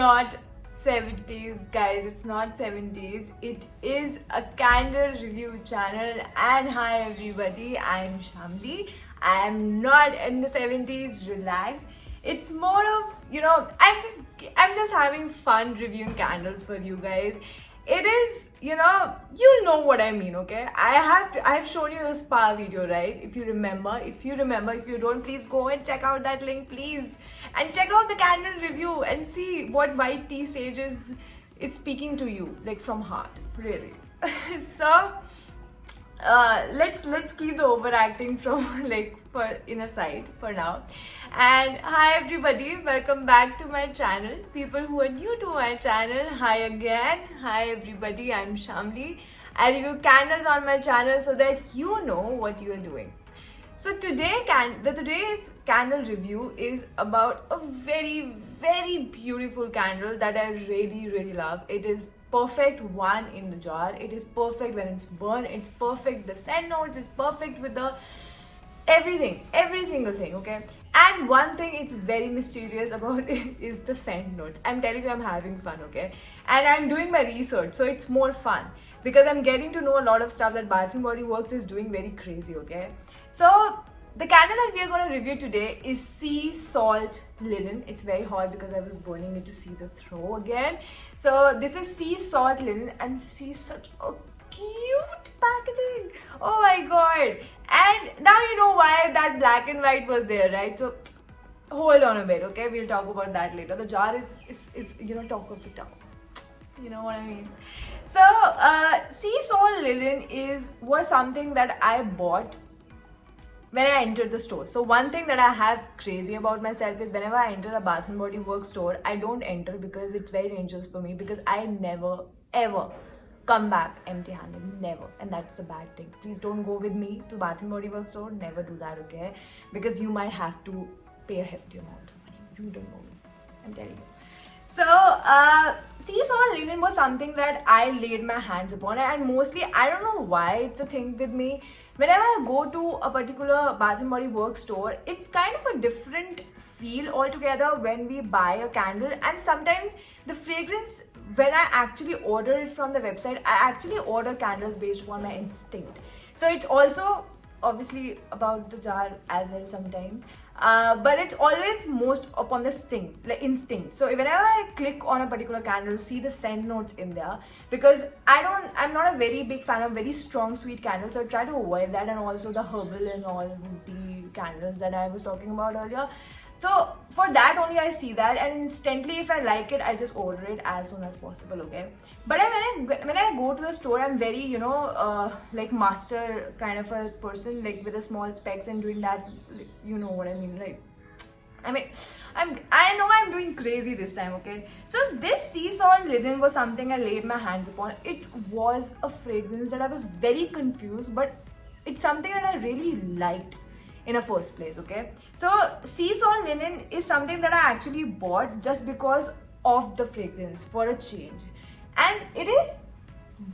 not 70s, guys. It's not 70s. It is a candle review channel. And hi everybody, I'm Shamli. I'm not in the 70s. Relax. It's more of, I'm just having fun reviewing candles for you guys. It is, you'll know what I mean, okay? I have shown you the spa video, right? If you remember. If you don't, please go and check out that link, please. And check out the candle review and see what white tea sage is speaking to you, like from heart, really. So let's keep the overacting from in a side for now. And hi everybody, welcome back to my channel. People who are new to my channel, hi again. Hi everybody, I'm Shamli. I review candles on my channel so that you know what you are doing. So today's candle review is about a very, very beautiful candle that I really, really love. It is perfect one in the jar. It is perfect when it's burned. It's perfect. The scent notes is perfect with the everything, every single thing, okay? And one thing it's very mysterious about it is the scent notes. I'm telling you, I'm having fun, okay? And I'm doing my research, so it's more fun because I'm getting to know a lot of stuff that Bath & Body Works is doing very crazy, okay? So the candle that we are going to review today is Sea Salt Linen. It's very hot because I was burning it to see the throw again. So this is Sea Salt Linen, and see such a cute packaging. Oh my god. And now you know why that black and white was there, right? So hold on a bit, okay? We'll talk about that later. The jar is talk of the town. You know what I mean? So Sea Salt Linen was something that I bought when I entered the store. So one thing that I have crazy about myself is whenever I enter a Bath & Body Works store, I don't enter because it's very dangerous for me, because I never ever come back empty-handed, never. And that's the bad thing. Please don't go with me to Bath & Body Works store. Never do that, okay? Because you might have to pay a hefty amount of money. You don't know me, I'm telling you. So Sea Salt Linen was something that I laid my hands upon, and mostly I don't know why it's a thing with me. Whenever I go to a particular Bath & Body Works store, it's kind of a different feel altogether when we buy a candle. And sometimes the fragrance, when I actually order it from the website, I actually order candles based upon my instinct. So it's also obviously about the jar as well sometimes. But it's always most upon the instinct. So whenever I click on a particular candle, see the scent notes in there, because I'm not a very big fan of very strong sweet candles, so I try to avoid that, and also the herbal and all the candles that I was talking about earlier. So for that only I see that, and instantly if I like it, I just order it as soon as possible, okay? But when I go to the store, I'm very, like master kind of a person, like with a small specs and doing that, you know what I mean, right? I mean, I know I'm doing crazy this time, okay? So this Sea Salt Linen was something I laid my hands upon. It was a fragrance that I was very confused, but it's something that I really liked in the first place, okay? So Sea Salt Linen is something that I actually bought just because of the fragrance for a change. And it is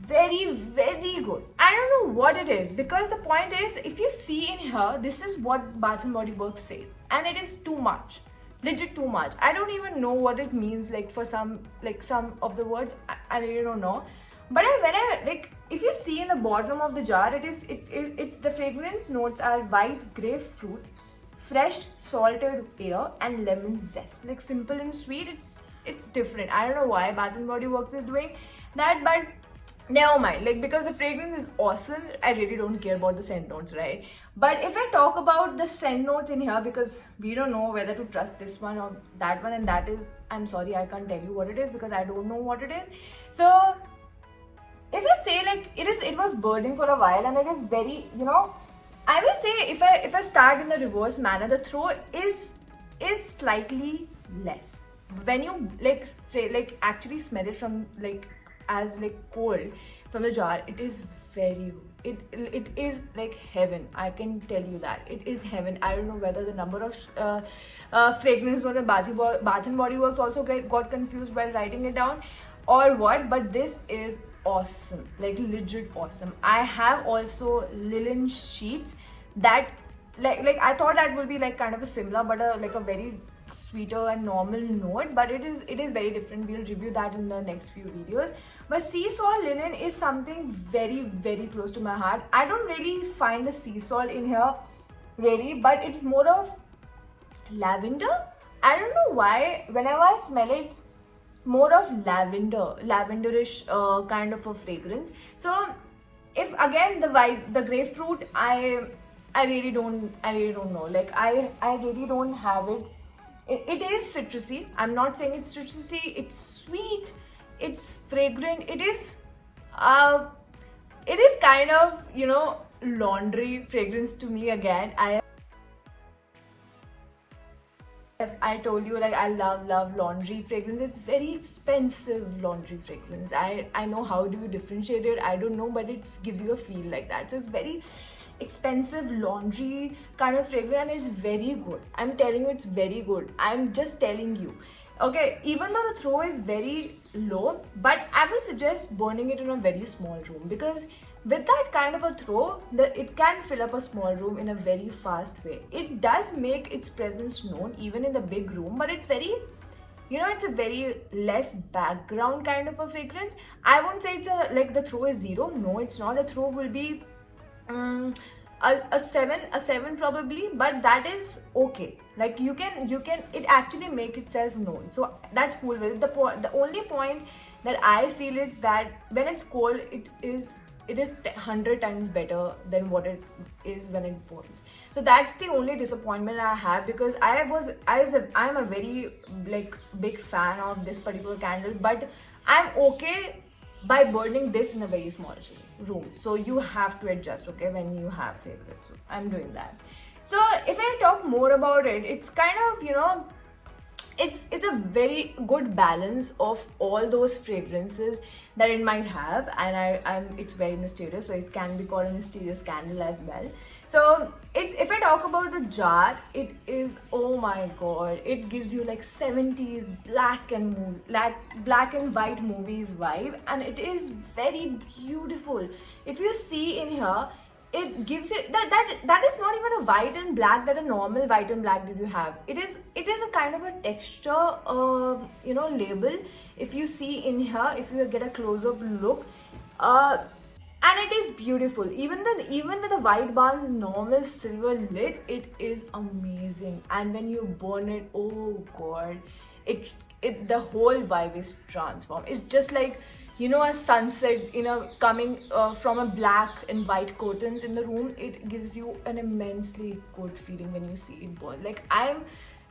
very, very good. I don't know what it is, because the point is, if you see in here, this is what Bath & Body Works says, and it is too much, legit too much. I don't even know what it means, like for some of the words, I really don't know. But if you see in the bottom of the jar, the fragrance notes are white grapefruit, fresh salted air, and lemon zest. Like simple and sweet. It's different. I don't know why Bath & Body Works is doing that, but never mind. Like, because the fragrance is awesome, I really don't care about the scent notes, right? But if I talk about the scent notes in here, because we don't know whether to trust this one or that one, and that is, I'm sorry, I can't tell you what it is because I don't know what it is. So if I say it was burning for a while, and it is very, I will say if I start in the reverse manner, the throw is slightly less. When you actually smell it from as cold from the jar, it is very good. It is like heaven. I can tell you that it is heaven. I don't know whether the number of fragrances on the Bath & Body Works also got confused while writing it down or what, but this is awesome, like legit awesome. I have also linen sheets that like I thought that would be like kind of a similar, but like a very sweeter and normal note, but it is very different. We'll review that in the next few videos. But sea salt linen is something very, very close to my heart. I don't really find the sea salt in here really, but it's more of lavender. I don't know why. Whenever I smell it, it's more of lavenderish kind of a fragrance. So if again the grapefruit, I really don't know. Like I really don't have it. It is citrusy. I'm not saying it's citrusy. It's sweet. It's fragrant. It is kind of, you know, laundry fragrance to me. Again, I told you, like, I love laundry fragrance. It's very expensive laundry fragrance. I know how do you differentiate it. I don't know, but it gives you a feel like that. So it's very expensive laundry kind of fragrance, and it's very good. I'm telling you, it's very good. I'm just telling you. Okay, even though the throw is very low, but I would suggest burning it in a very small room, because with that kind of a throw, it can fill up a small room in a very fast way. It does make its presence known even in the big room, but it's very, you know, it's a very less background kind of a fragrance. I won't say it's like the throw is 0. No, it's not. The throw will be a 7 probably, but that is okay. Like you can it actually make itself known, so that's cool with it. The only point that I feel is that when it's cold, it is 100 times better than what it is when it burns. So that's the only disappointment I have, because I'm a very like big fan of this particular candle, but I'm okay by burning this in a very small room. So you have to adjust, okay, when you have favorites. So I'm doing that. So if I talk more about it, it's kind of, you know, it's a very good balance of all those fragrances that it might have, and it's very mysterious, so it can be called a mysterious candle as well. So if I talk about the jar, it is, oh my god, it gives you like 70s black and white movies vibe, and it is very beautiful. If you see in here, it gives you that is not even a white and black, that a normal white and black that you have. It is a kind of a texture you know, label. If you see in here, if you get a close-up look, and it is beautiful. Even with the white bar, normal silver lid, it is amazing. And when you burn it, oh god, the whole vibe is transformed. It's just like, you know, a sunset, you know, coming from a black and white curtains in the room. It gives you an immensely good feeling when you see it burn. Like, I'm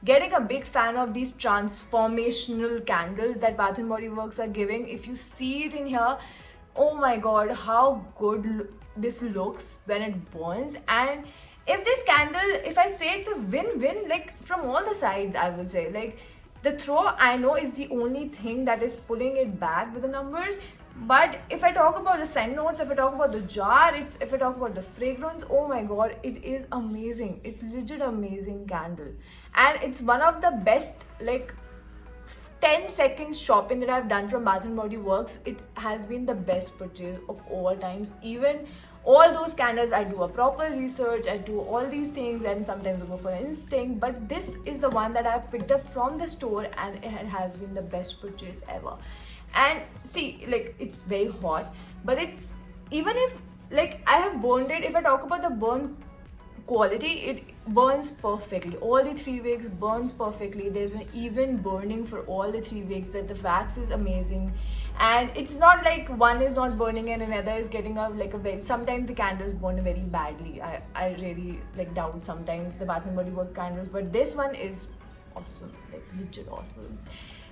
getting a big fan of these transformational candles that Bath & Body Works are giving. If you see it in here, oh my god, how good this looks when it burns. And if this candle, if I say it's a win-win, like from all the sides, I would say, like, the throw, I know, is the only thing that is pulling it back with the numbers. But if I talk about the scent notes, if I talk about the jar, if I talk about the fragrance, oh my god, it is amazing. It's legit amazing candle. And it's one of the best, like, 10 seconds shopping that I've done from Bath & Body Works. It has been the best purchase of all times. Even all those candles, I do a proper research, I do all these things, and sometimes I go for instinct, but this is the one that I've picked up from the store, and it has been the best purchase ever. And see, like, it's very hot, but it's, even if, like, I have burned it, if I talk about the burn quality, it burns perfectly. All the 3 wicks burns perfectly. There's an even burning for all the 3 wicks. That the wax is amazing, and it's not like one is not burning and another is getting a like a very, sometimes the candles burn very badly. I really like doubt sometimes the Bath & Body Works candles, but this one is awesome, like legit awesome.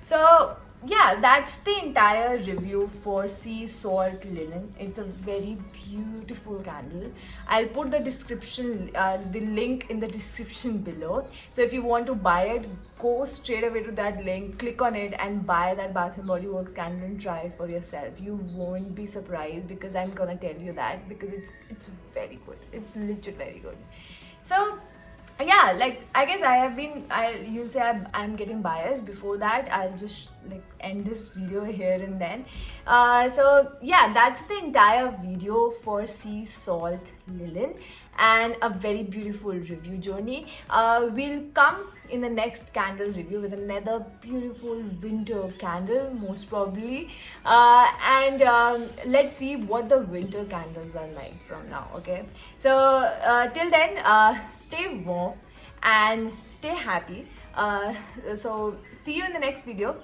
So yeah, that's the entire review for Sea Salt Linen. It's a very beautiful candle. I'll put the description, the link in the description below. So if you want to buy it, go straight away to that link, click on it, and buy that Bath & Body Works candle and try it for yourself. You won't be surprised, because I'm gonna tell you that, because it's very good. It's legit very good. So yeah, like, I guess you say I'm getting biased. Before that, I'll just like end this video here and then. So yeah, that's the entire video for Sea Salt Linen. and a very beautiful review journey. We'll come in the next candle review with another beautiful winter candle, most probably. And let's see what the winter candles are like from now, okay? So till then, stay warm and stay happy. So see you in the next video.